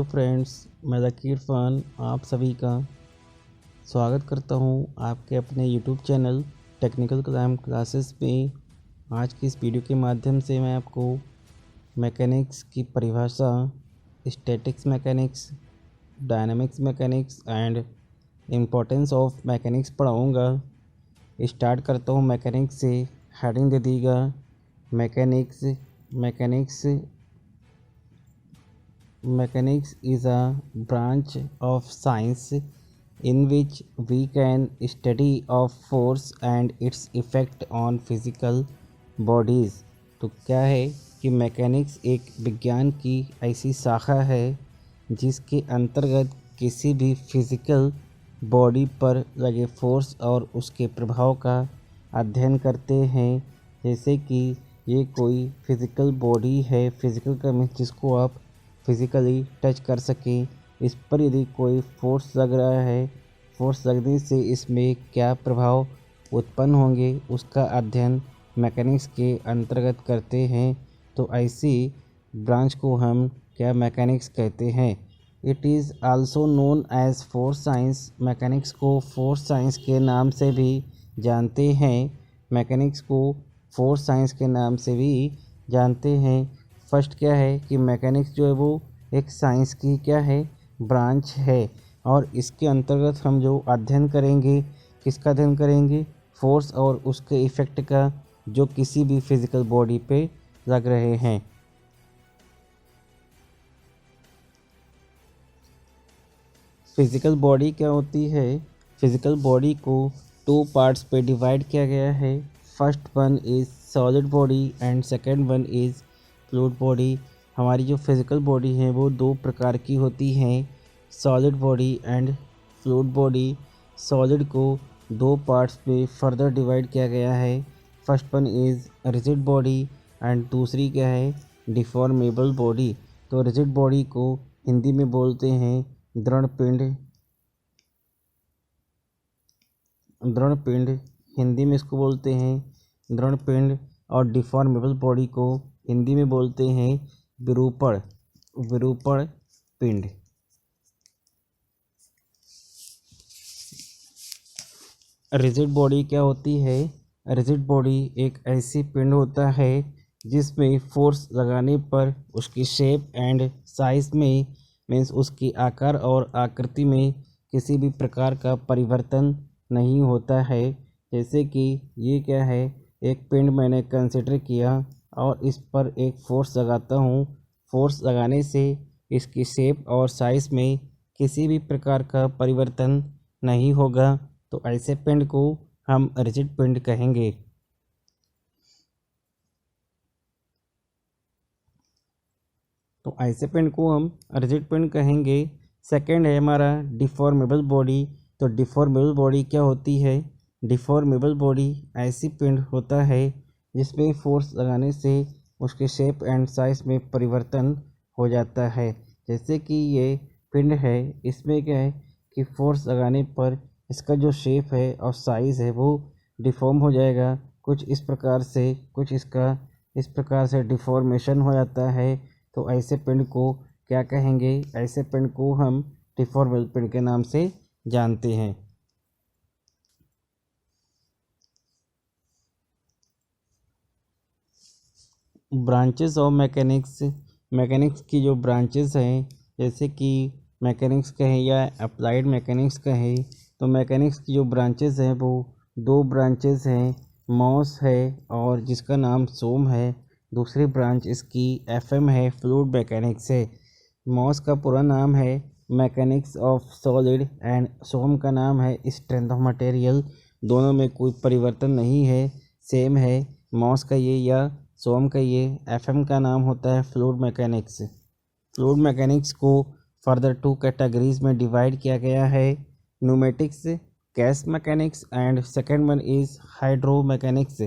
Hello friends, मैं ज़की इरफान आप सभी का स्वागत करता हूं आपके अपने यूट्यूब चैनल टेक्निकल क्लासेस में। आज की इस वीडियो के माध्यम से मैं आपको मैकेनिक्स की परिभाषा, statics mechanics, dynamics mechanics and importance of mechanics पढ़ाऊंगा। स्टार्ट करता हूं मैकेनिक्स से। हेडिंग दे दीजिएगा mechanics. Mechanics is a branch of science in which we can study of force and its effect on physical bodies। तो क्या है कि mechanics एक विज्ञान की ऐसी शाखा है जिसके अंतर्गत किसी भी फिज़िकल बॉडी पर लगे फोर्स और उसके प्रभाव का अध्ययन करते हैं। जैसे कि ये कोई फिज़िकल बॉडी है, फिज़िकल का मीन्स जिसको आप फिज़िकली टच कर सकें। इस पर यदि कोई फोर्स लग रहा है, फोर्स लगने से इसमें क्या प्रभाव उत्पन्न होंगे, उसका अध्ययन मैकेनिक्स के अंतर्गत करते हैं। तो ऐसी ब्रांच को हम क्या मैकेनिक्स कहते हैं। It is also known as force science. Mechanics को फोर्स साइंस के नाम से भी जानते हैं। मैकेनिक्स को फोर्स साइंस के नाम से भी जानते हैं। फर्स्ट क्या है कि मैकेनिक्स जो है वो एक साइंस की क्या है, ब्रांच है। और इसके अंतर्गत हम जो अध्ययन करेंगे, किसका अध्ययन करेंगे, फोर्स और उसके इफ़ेक्ट का, जो किसी भी फिज़िकल बॉडी पे लग रहे हैं। फिज़िकल बॉडी क्या होती है। फिज़िकल बॉडी को 2 पार्ट्स पे डिवाइड किया गया है। First one is solid body and second one is fluid body. हमारी जो फिज़िकल बॉडी है वो 2 प्रकार की होती हैं, solid body and fluid body. Solid को 2 पार्ट्स में फर्दर डिवाइड किया गया है। First one is rigid body and दूसरी क्या है, डिफॉर्मेबल बॉडी। तो रिजिड बॉडी को हिंदी में बोलते हैं दृढ़ पिंड, हिंदी में इसको बोलते हैं दृढ़ पिंड। और डिफॉर्मेबल बॉडी को हिंदी में बोलते हैं विरूपण पिंड। रिजिड बॉडी क्या होती है। रिजिड बॉडी एक ऐसी पिंड होता है जिसमें फोर्स लगाने पर उसकी शेप एंड साइज में, मीन्स उसकी आकार और आकृति में किसी भी प्रकार का परिवर्तन नहीं होता है। जैसे कि ये क्या है, एक पिंड मैंने कंसिडर किया और इस पर एक फोर्स लगाता हूँ। फोर्स लगाने से इसकी शेप और साइज़ में किसी भी प्रकार का परिवर्तन नहीं होगा। तो ऐसे पिंड को हम रिजिड पिंड कहेंगे। तो ऐसे पिंड को हम रिजिड पिंड कहेंगे। सेकंड है हमारा डिफॉर्मेबल बॉडी। तो डिफॉर्मेबल बॉडी क्या होती है। डिफॉर्मेबल बॉडी ऐसी पिंड होता है जिसमें फोर्स लगाने से उसके शेप एंड साइज में परिवर्तन हो जाता है। जैसे कि ये पिंड है, इसमें क्या है कि फोर्स लगाने पर इसका जो शेप है और साइज़ है वो डिफॉर्म हो जाएगा। कुछ इस प्रकार से डिफॉर्मेशन हो जाता है। तो ऐसे पिंड को क्या कहेंगे, ऐसे पिंड को हम डिफॉर्मेबल पिंड के नाम से जानते हैं। ब्रांचेस ऑफ मैकेनिक्स की जो ब्रांचेस हैं, जैसे कि मैकेनिक्स कहें या अप्लाइड मैकेनिक्स कहें, तो मैकेनिक्स की जो ब्रांचेस हैं वो 2 ब्रांचेस हैं, मॉस है और जिसका नाम सोम है। दूसरी ब्रांच इसकी एफएम है, फ्लूइड मैकेनिक्स है। मॉस का पूरा नाम है मैकेनिक्स ऑफ सॉलिड एंड सोम का नाम है स्ट्रेंथ ऑफ मटेरियल। दोनों में कोई परिवर्तन नहीं है, सेम है। मॉस का ये या सोम का ये, एफएम का नाम होता है फ्लूइड मैकेनिक्स। फ्लूइड मैकेनिक्स को फर्दर 2 कैटेगरीज में डिवाइड किया गया है, pneumatics, gas mechanics and second one is hydro mechanics.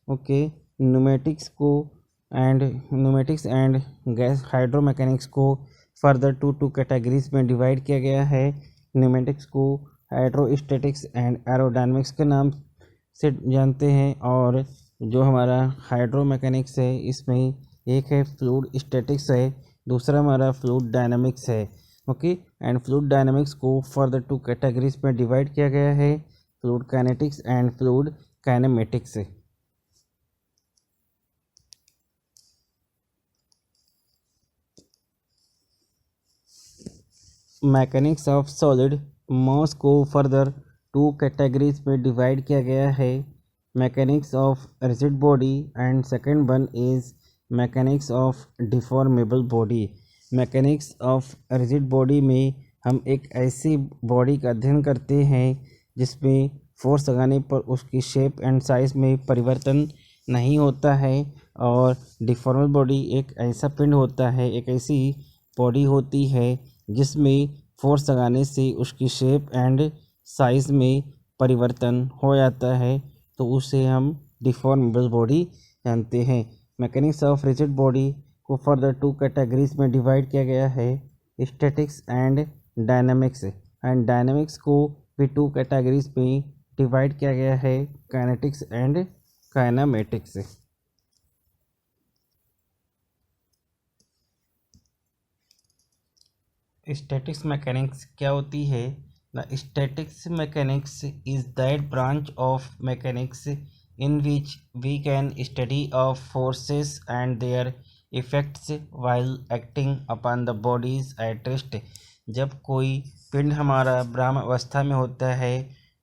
Okay, pneumatics and gas hydro mechanics को फर्दर 2 कैटेगरीज में डिवाइड किया गया है। न्यूमेटिक्स को हाइड्रोस्टैटिक्स एंड एरोडायनामिक्स के नाम से जानते हैं। और जो हमारा हाइड्रो मैकेनिक्स है, इसमें एक है फ्लूइड स्टैटिक्स है, दूसरा हमारा फ्लूइड डायनामिक्स है। ओके। एंड फ्लूइड डायनामिक्स को फर्दर टू कैटेगरीज में डिवाइड किया गया है, fluid kinetics and fluid kinematics. Mechanics of solid मास को फर्दर टू कैटेगरीज में डिवाइड किया गया है, mechanics of rigid body and second one is mechanics of deformable body. Mechanics of rigid body में हम एक ऐसी बॉडी का अध्ययन करते हैं जिसमें फोर्स लगाने पर उसकी शेप एंड साइज में परिवर्तन नहीं होता है, और डिफॉर्मेबल बॉडी एक ऐसा पिंड होता है, एक ऐसी बॉडी होती है जिसमें फोर्स लगाने से उसकी शेप एंड साइज में परिवर्तन हो जाता है, तो उसे हम डिफॉर्मेबल बॉडी जानते हैं। मैकेनिक्स ऑफ रिजिड बॉडी को फर्दर टू कैटेगरीज में डिवाइड किया गया है, statics and dynamics. And dynamics को भी टू कैटेगरीज में डिवाइड किया गया है, kinetics and kinematics. Statics mechanics क्या होती है? The statics mechanics is that branch of mechanics in which we can study of forces and their effects while acting upon the bodies at rest। जब कोई पिंड हमारा ब्राह्म अवस्था में होता है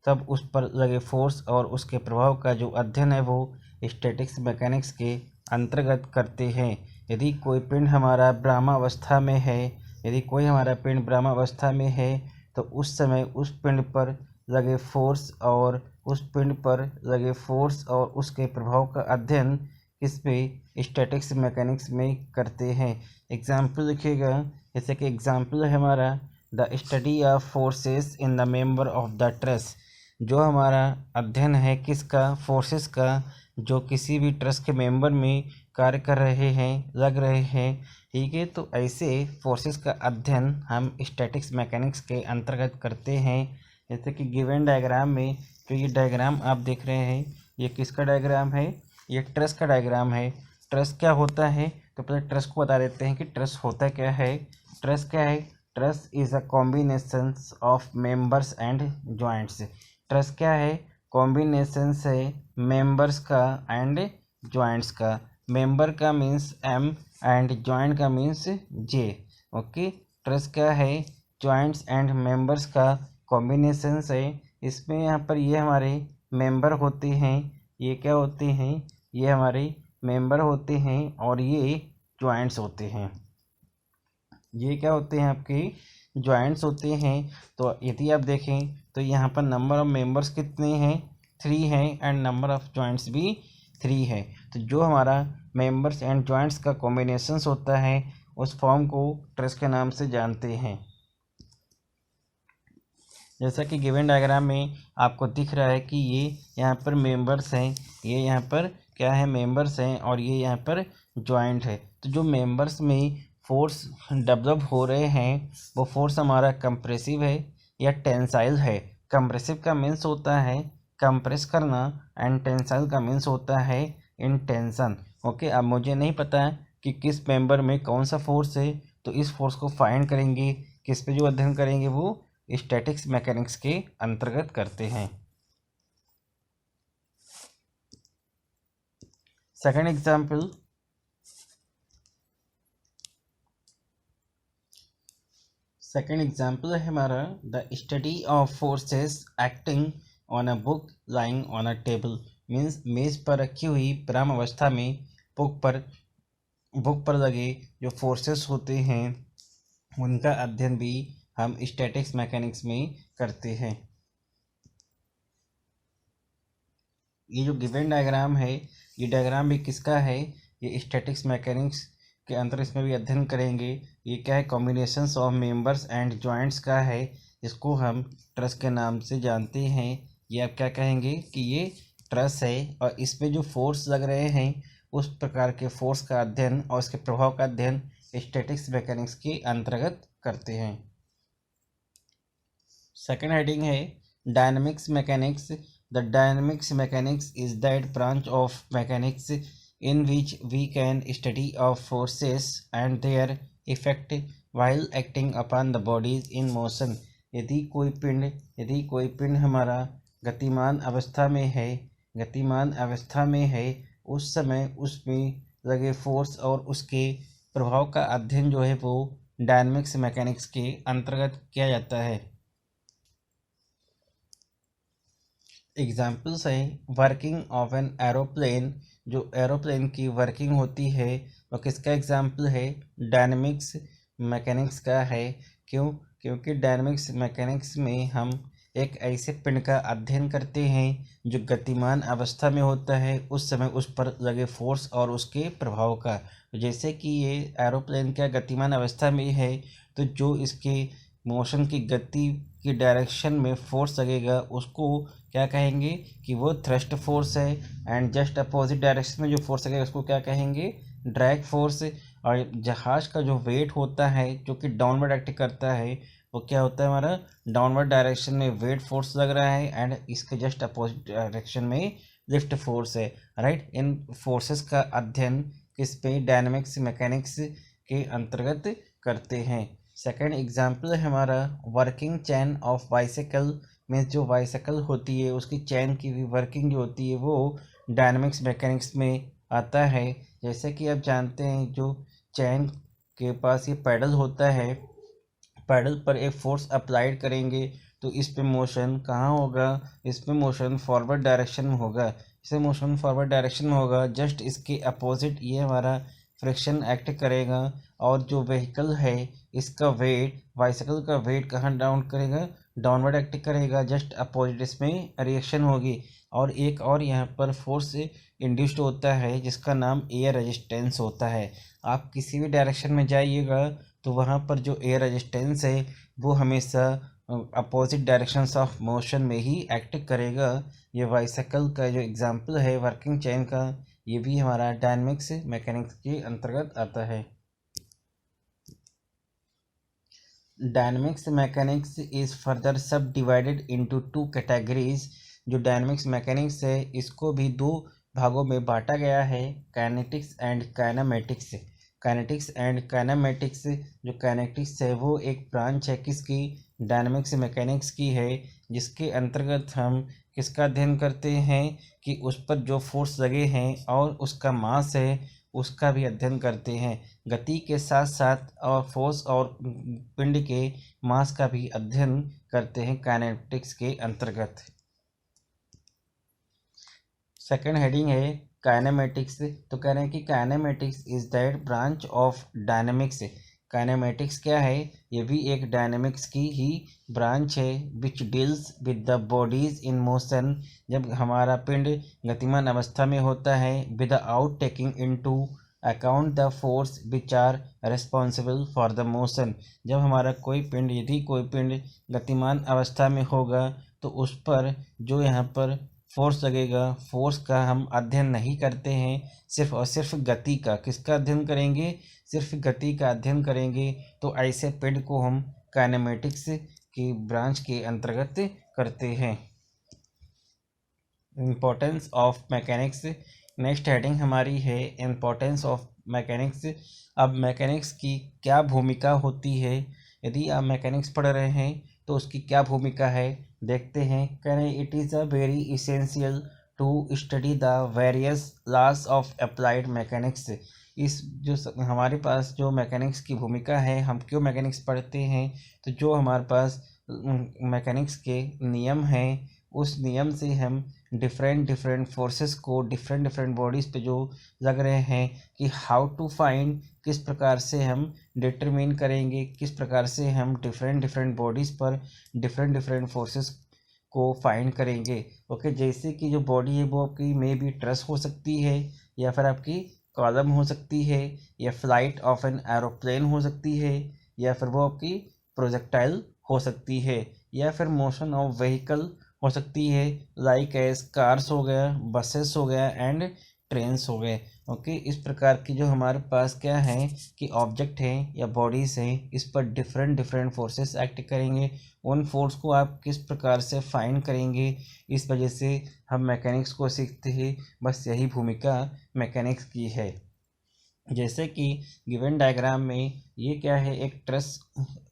तब उस पर लगे फोर्स और उसके प्रभाव का जो अध्ययन है वो स्टैटिक्स मैकेनिक्स के अंतर्गत करते हैं। यदि कोई पिंड हमारा ब्रह्मावस्था में है, यदि कोई हमारा पिंड ब्रह्मावस्था में है तो उस समय उस पिंड पर लगे फोर्स और उसके प्रभाव का अध्ययन किसमें? स्टैटिक्स मैकेनिक्स में करते हैं। एग्जाम्पल लिखिएगा, जैसे कि एग्जाम्पल है हमारा the study of forces in the member of the truss. जो हमारा अध्ययन है किसका? फोर्सेस का, जो किसी भी ट्रस के मेंबर में कार्य कर रहे हैं, लग रहे हैं। ठीक है, तो ऐसे फोर्सेस का अध्ययन हम स्टैटिक्स मैकेनिक्स के अंतर्गत करते हैं। जैसे कि गिवन डायग्राम में जो ये डायग्राम आप देख रहे हैं, ये किसका डायग्राम है? ये ट्रस का डायग्राम है। ट्रस क्या होता है? तो पहले ट्रस को बता देते हैं कि ट्रस होता क्या है। ट्रस क्या है? Truss is a combination of members and joints. Truss क्या है? कॉम्बिनेशन है मेंबर्स का एंड जॉइंट्स का। मेंबर का मीन्स एम एंड जॉइंट का मीन्स जे। ओके, ट्रस क्या है? जॉइंट्स एंड मेंबर्स का कॉम्बिनेशंस है। इसमें यहाँ पर ये हमारे मेंबर होते हैं, ये क्या होते हैं? ये हमारे मेंबर होते हैं और ये जॉइंट्स होते हैं। ये क्या होते हैं? आपके जॉइंट्स होते हैं। तो यदि आप देखें तो यहाँ पर नंबर ऑफ मेंबर्स कितने हैं? 3 हैं, एंड नंबर ऑफ जॉइंट्स भी 3 है। तो जो हमारा मेंबर्स एंड जॉइंट्स का कॉम्बिनेशंस होता है उस फॉर्म को ट्रस के नाम से जानते हैं। जैसा कि गिवन डायग्राम में आपको दिख रहा है कि ये यहाँ पर मेंबर्स हैं, ये यहाँ पर क्या है? मेंबर्स हैं, और ये यहाँ पर जॉइंट है। तो जो मेंबर्स में फोर्स डेवलप हो रहे हैं वो फोर्स हमारा कंप्रेसिव है या टेंसाइल है। कंप्रेसिव का मीन्स होता है कंप्रेस करना, एंड टेंसाइल का मीन्स होता है इन टेंशन। ओके, अब मुझे नहीं पता कि किस मेंबर में कौन सा फोर्स है, तो इस फोर्स को फाइंड करेंगे। किस पे जो अध्ययन करेंगे वो स्टैटिक्स मैकेनिक्स के अंतर्गत करते हैं। सेकंड एग्जाम्पल है हमारा the study of forces acting on a book lying on a table. Means मेज पर रखी हुई ब्रह्म अवस्था में बुक पर लगे जो फोर्सेस होते हैं उनका अध्ययन भी हम स्टैटिक्स मैकेनिक्स में करते हैं। ये जो गिवन डायग्राम है, ये डायग्राम भी किसका है? ये स्टैटिक्स मैकेनिक्स के अंदर इसमें भी अध्ययन करेंगे। ये क्या है? Combinations of members and joints का है, इसको हम ट्रस के नाम से जानते हैं। ये आप क्या कहेंगे कि ये ट्रस है, और इसमें जो फोर्स लग रहे हैं उस प्रकार के फोर्स का अध्ययन और इसके प्रभाव का अध्ययन स्टैटिक्स मैकेनिक्स के अंतर्गत करते हैं। सेकेंड हेडिंग है dynamics mechanics. The dynamics mechanics is that branch of mechanics in which we can study of forces and their effect while acting upon the bodies in motion। यदि कोई पिंड हमारा गतिमान अवस्था में है, उस समय उसमें लगे फोर्स और उसके प्रभाव का अध्ययन जो है वो डायनेमिक्स मैकेनिक्स के अंतर्गत किया जाता है। एग्जाम्पल्स हैं वर्किंग ऑफ एन एरोप्लेन। जो एरोप्लेन की वर्किंग होती है वो किसका एग्जाम्पल है? डायनेमिक्स मैकेनिक्स का है। क्योंकि डायनेमिक्स मैकेनिक्स में हम एक ऐसे पिंड का अध्ययन करते हैं जो गतिमान अवस्था में होता है, उस समय उस पर लगे फोर्स और उसके प्रभाव का। जैसे कि ये एरोप्लेन क्या गतिमान अवस्था में है, तो जो इसके मोशन की गति की डायरेक्शन में फोर्स लगेगा उसको क्या कहेंगे कि वो थ्रस्ट फोर्स है। एंड जस्ट अपोजिट डायरेक्शन में जो फोर्स लगेगा उसको क्या कहेंगे? Drag force. और जहाज का जो वेट होता है जो कि डाउनवर्ड एक्ट करता है, वो क्या होता है? हमारा डाउनवर्ड डायरेक्शन में वेट फोर्स लग रहा है एंड इसके जस्ट अपोजिट डायरेक्शन में लिफ्ट फोर्स है। राइट, इन फोर्सेस का अध्ययन किस पे? डायनेमिक्स मैकेनिक्स के अंतर्गत करते हैं। सेकंड एग्जाम्पल है हमारा वर्किंग चैन ऑफ बाइसाइकिल। में जो बाइसाइकिल होती है उसकी चैन की भी वर्किंग जो होती है वो डायनेमिक्स मैकेनिक्स में आता है। जैसे कि आप जानते हैं जो चैन के पास ये पैडल होता है, पैडल पर एक फोर्स अप्लाइड करेंगे तो इस पे मोशन कहाँ होगा? इस पे मोशन फॉरवर्ड डायरेक्शन में होगा। इसे मोशन फॉरवर्ड डायरेक्शन में होगा, जस्ट इसके अपोजिट ये हमारा फ्रिक्शन एक्ट करेगा और जो व्हीकल है इसका वेट, बाइसाइकिल का वेट कहाँ डाउन करेगा? डाउनवर्ड एक्ट करेगा, जस्ट अपोजिट इसमें रिएक्शन होगी। और एक और यहाँ पर फोर्स इंड्यूस्ड होता है जिसका नाम एयर रेजिस्टेंस होता है। आप किसी भी डायरेक्शन में जाइएगा तो वहाँ पर जो एयर रेजिस्टेंस है वो हमेशा अपोजिट डायरेक्शंस ऑफ मोशन में ही एक्ट करेगा। ये बाइसाइकिल का जो एग्जांपल है वर्किंग चेन का, ये भी हमारा डायनेमिक्स मैकेनिक्स के अंतर्गत आता है। डायनेमिक्स मैकेनिक्स इज फर्दर सब डिवाइडेड इनटू टू कैटेगरीज। जो डायनेमिक्स मैकेनिक्स है इसको भी दो भागों में बांटा गया है, kinetics and kinematics. Kinetics and kinematics, जो काइनेटिक्स है वो एक ब्रांच है किसकी? डायनेमिक्स मैकेनिक्स की है, जिसके अंतर्गत हम किसका अध्ययन करते हैं कि उस पर जो फोर्स लगे हैं और उसका मास है उसका भी अध्ययन करते हैं। गति के साथ साथ और फोर्स और पिंड के मास का भी अध्ययन करते हैं काइनेटिक्स के अंतर्गत। सेकंड हेडिंग है काइनेमेटिक्स। तो कह रहे हैं कि kinematics is that branch of dynamics. Kinematics क्या है? ये भी एक डायनेमिक्स की ही ब्रांच है which deals with the bodies in motion. जब हमारा पिंड गतिमान अवस्था में होता है without taking into account the force which are responsible for the motion. जब हमारा यदि कोई पिंड गतिमान अवस्था में होगा तो उस पर जो यहाँ पर फोर्स लगेगा, फोर्स का हम अध्ययन नहीं करते हैं, सिर्फ और सिर्फ गति का। किसका अध्ययन करेंगे? सिर्फ गति का अध्ययन करेंगे। तो ऐसे पिंड को हम काइनेमेटिक्स की ब्रांच के अंतर्गत करते हैं। Importance of mechanics. Next heading हमारी है इम्पोर्टेंस ऑफ मैकेनिक्स। अब मैकेनिक्स की क्या भूमिका होती है? यदि आप मैकेनिक्स पढ़ रहे हैं तो उसकी क्या भूमिका है देखते हैं। कह रहे it is a very essential to study the various laws of applied mechanics. इस जो हमारे पास जो मैकेनिक्स की भूमिका है, हम क्यों मैकेनिक्स पढ़ते हैं? तो जो हमारे पास मैकेनिक्स के नियम हैं उस नियम से हम डिफरेंट फोर्सेस को डिफरेंट बॉडीज़ पे जो लग रहे हैं कि हाउ टू फाइंड, किस प्रकार से हम डिटरमिन करेंगे, किस प्रकार से हम डिफरेंट बॉडीज़ पर डिफरेंट फोर्सेस को फाइंड करेंगे। ओके, जैसे कि जो बॉडी है वो आपकी मे बी ट्रस हो सकती है, या फिर आपकी कॉलम हो सकती है, या फ्लाइट ऑफ एन एरोप्लेन हो सकती है, या फिर वो आपकी प्रोजेक्टाइल हो सकती है, या फिर मोशन ऑफ व्हीकल हो सकती है, लाइक एज कार्स हो गया, बसेस हो गया एंड ट्रेन्स हो गए। ओके, इस प्रकार की जो हमारे पास क्या है कि ऑब्जेक्ट हैं या बॉडीज़ हैं, इस पर डिफरेंट फोर्सेस एक्ट करेंगे। उन फोर्स को आप किस प्रकार से फाइंड करेंगे, इस वजह से हम मैकेनिक्स को सीखते हैं। बस यही भूमिका मैकेनिक्स की है। जैसे कि गिवन डायग्राम में ये क्या है, एक ट्रस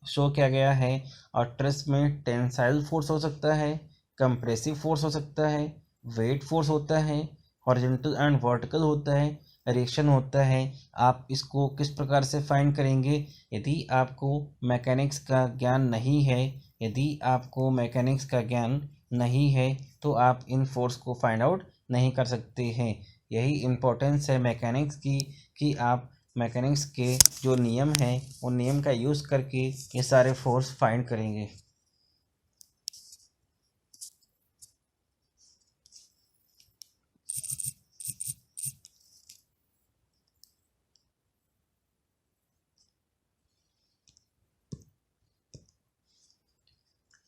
शो किया गया है और ट्रस में टेंसाइल फोर्स हो सकता है, कंप्रेसिव फोर्स हो सकता है, वेट फोर्स होता है, हॉरिजॉन्टल एंड वर्टिकल होता है, रिएक्शन होता है। आप इसको किस प्रकार से फाइंड करेंगे? यदि आपको मैकेनिक्स का ज्ञान नहीं है, यदि आपको मैकेनिक्स का ज्ञान नहीं है तो आप इन फोर्स को फाइंड आउट नहीं कर सकते हैं। यही इम्पोर्टेंस है मैकेनिक्स की कि आप मैकेनिक्स के जो नियम हैं उन नियम का यूज़ करके ये सारे फोर्स फाइंड करेंगे।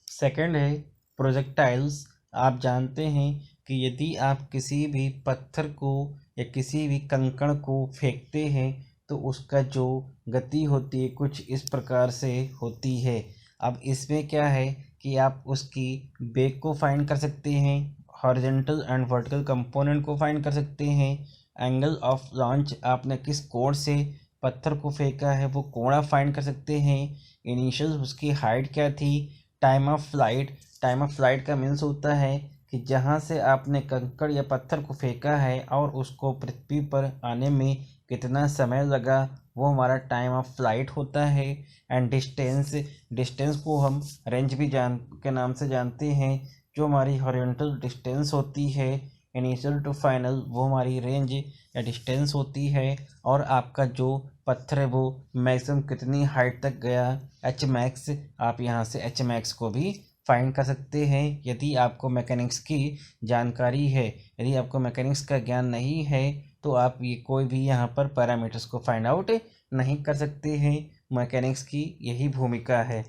सेकंड है प्रोजेक्टाइल्स। आप जानते हैं कि यदि आप किसी भी पत्थर को या किसी भी कंकड़ को फेंकते हैं तो उसका जो गति होती है कुछ इस प्रकार से होती है। अब इसमें क्या है कि आप उसकी वेग को फाइंड कर सकते हैं, हॉरिजॉन्टल एंड वर्टिकल कंपोनेंट को फाइंड कर सकते हैं, एंगल ऑफ लॉन्च, आपने किस कोण से पत्थर को फेंका है वो कोण आप फाइंड कर सकते हैं, इनिशियल उसकी हाइट क्या थी, time of flight. Time of flight का मीन्स होता है कि जहाँ से आपने कंकड़ या पत्थर को फेंका है और उसको पृथ्वी पर आने में कितना समय लगा, वो हमारा टाइम ऑफ फ्लाइट होता है। एंड डिस्टेंस, डिस्टेंस को हम रेंज भी के नाम से जानते हैं। जो हमारी हॉरिजॉन्टल डिस्टेंस होती है इनिशियल टू फाइनल, वो हमारी रेंज या डिस्टेंस होती है। और आपका जो पत्थर है वो मैक्सिमम कितनी हाइट तक गया, एच मैक्स, आप यहाँ से एच मैक्स को भी फाइंड कर सकते हैं यदि आपको मैकेनिक्स की जानकारी है। यदि आपको मैकेनिक्स का ज्ञान नहीं है तो आप ये कोई भी यहाँ पर पैरामीटर्स को फाइंड आउट नहीं कर सकते हैं। मैकेनिक्स की यही भूमिका है।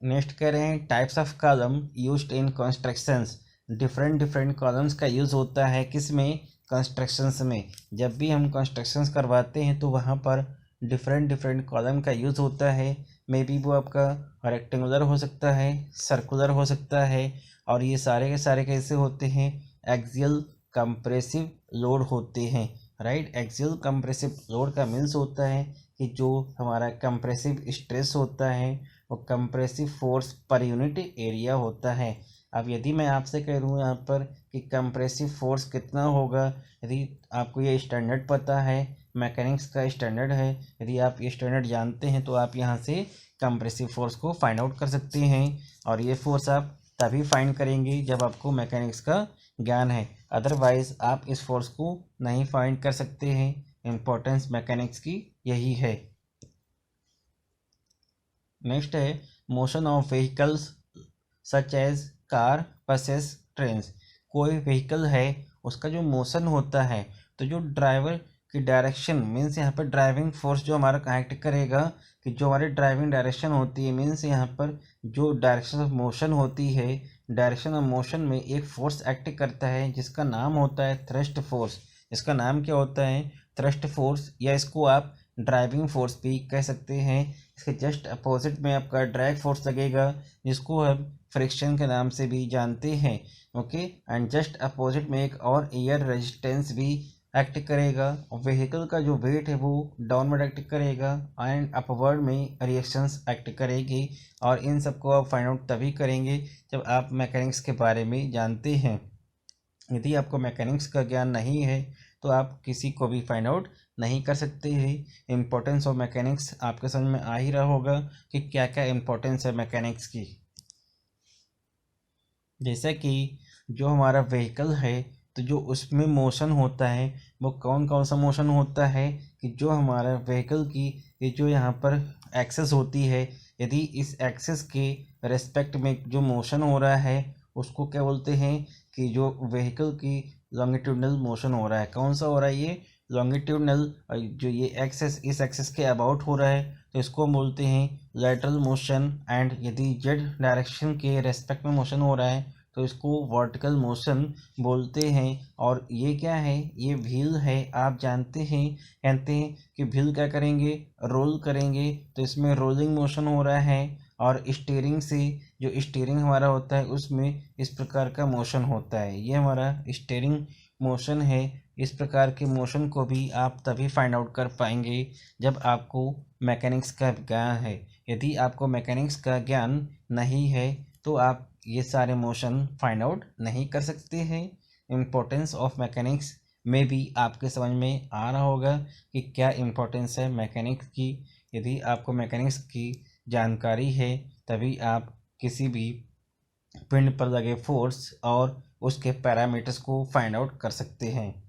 नेक्स्ट कह रहे हैं types of column used in constructions. Different different columns का यूज़ होता है किसमें? कंस्ट्रक्शंस में। जब भी हम कंस्ट्रक्शंस करवाते हैं तो वहाँ पर डिफरेंट डिफरेंट कॉलम का यूज़ होता है। मे बी वो आपका रेक्टेंगुलर हो सकता है, सर्कुलर हो सकता है। और ये सारे के सारे कैसे होते हैं? एक्सियल कंप्रेसिव लोड होते हैं। राइट, एक्सियल कंप्रेसिव लोड का मीन्स होता है कि जो हमारा कंप्रेसिव स्ट्रेस होता है वो compressive force per unit area होता है। अब यदि मैं आपसे कह दूँ यहाँ पर कि कंप्रेसिव फोर्स कितना होगा, यदि आपको ये स्टैंडर्ड पता है, मैकेनिक्स का स्टैंडर्ड है, यदि आप ये स्टैंडर्ड जानते हैं तो आप यहाँ से कंप्रेसिव फोर्स को फाइंड आउट कर सकते हैं। और ये फोर्स आप तभी फाइंड करेंगे जब आपको मैकेनिक्स का ज्ञान है, अदरवाइज आप इस फोर्स को नहीं फाइंड कर सकते हैं। इम्पोर्टेंस मैकेनिक्स की यही है। नेक्स्ट है motion of vehicles such as car, buses, trains. कोई व्हीकल है उसका जो मोशन होता है तो जो ड्राइवर की डायरेक्शन मीन्स यहाँ पर ड्राइविंग फोर्स जो हमारा कनेक्ट करेगा कि जो हमारी ड्राइविंग डायरेक्शन होती है मीन्स यहाँ पर जो डायरेक्शन ऑफ मोशन होती है, डायरेक्शन ऑफ मोशन में एक फोर्स एक्ट करता है जिसका नाम होता है थ्रस्ट फोर्स। इसका नाम क्या होता है? थ्रस्ट फोर्स, या इसको आप ड्राइविंग फोर्स भी कह सकते हैं। इसके जस्ट अपोजिट में आपका ड्रैग फोर्स लगेगा जिसको हम फ्रिक्शन के नाम से भी जानते हैं। ओके, एंड जस्ट अपोजिट में एक और एयर रेजिस्टेंस भी एक्ट करेगा। और व्हीकल का जो वेट है वो डाउनवर्ड एक्ट करेगा एंड अपवर्ड में रिएक्शंस एक्ट करेगी। और इन सबको आप फाइंड आउट तभी करेंगे जब आप मैकेनिक्स के बारे में जानते हैं। यदि आपको मैकेनिक्स का ज्ञान नहीं है तो आप किसी को भी फाइंड आउट नहीं कर सकते हैं। इम्पोर्टेंस ऑफ मैकेनिक्स आपके समझ में आ ही रहा होगा कि क्या क्या इम्पोर्टेंस है मैकेनिक्स की। जैसे कि जो हमारा व्हीकल है तो जो उसमें मोशन होता है वो कौन कौन सा मोशन होता है कि जो हमारा व्हीकल की ये जो यहाँ पर एक्सेस होती है, यदि इस एक्सेस के रेस्पेक्ट में जो मोशन हो रहा है उसको क्या बोलते हैं कि जो व्हीकल की लॉन्गिट्यूडनल मोशन हो रहा है। कौन सा हो रहा है? ये लॉन्गिट्यूडनल। जो ये एक्सेस इस एक्सेस के अबाउट हो रहा है तो इसको हम बोलते हैं लैटरल मोशन। एंड यदि जेड डायरेक्शन के रेस्पेक्ट में मोशन हो रहा है तो इसको वर्टिकल मोशन बोलते हैं। और ये क्या है? ये व्हील है। आप जानते हैं, कहते हैं कि व्हील क्या करेंगे? रोल करेंगे। तो इसमें रोलिंग मोशन हो रहा है और स्टीयरिंग से जो स्टीयरिंग हमारा होता है उसमें इस प्रकार का मोशन होता है। ये हमारा स्टीयरिंग मोशन है, इस प्रकार के मोशन को भी आप तभी फाइंड आउट कर पाएंगे जब आपको मैकेनिक्स का ज्ञान है। यदि आपको मैकेनिक्स का ज्ञान नहीं है तो आप ये सारे मोशन फाइंड आउट नहीं कर सकते हैं। इम्पोर्टेंस ऑफ मैकेनिक्स में भी आपके समझ में आ रहा होगा कि क्या इम्पोर्टेंस है मैकेनिक्स की। यदि आपको मैकेनिक्स की जानकारी है तभी आप किसी भी पिंड पर लगे फोर्स और उसके पैरामीटर्स को फाइंड आउट कर सकते हैं।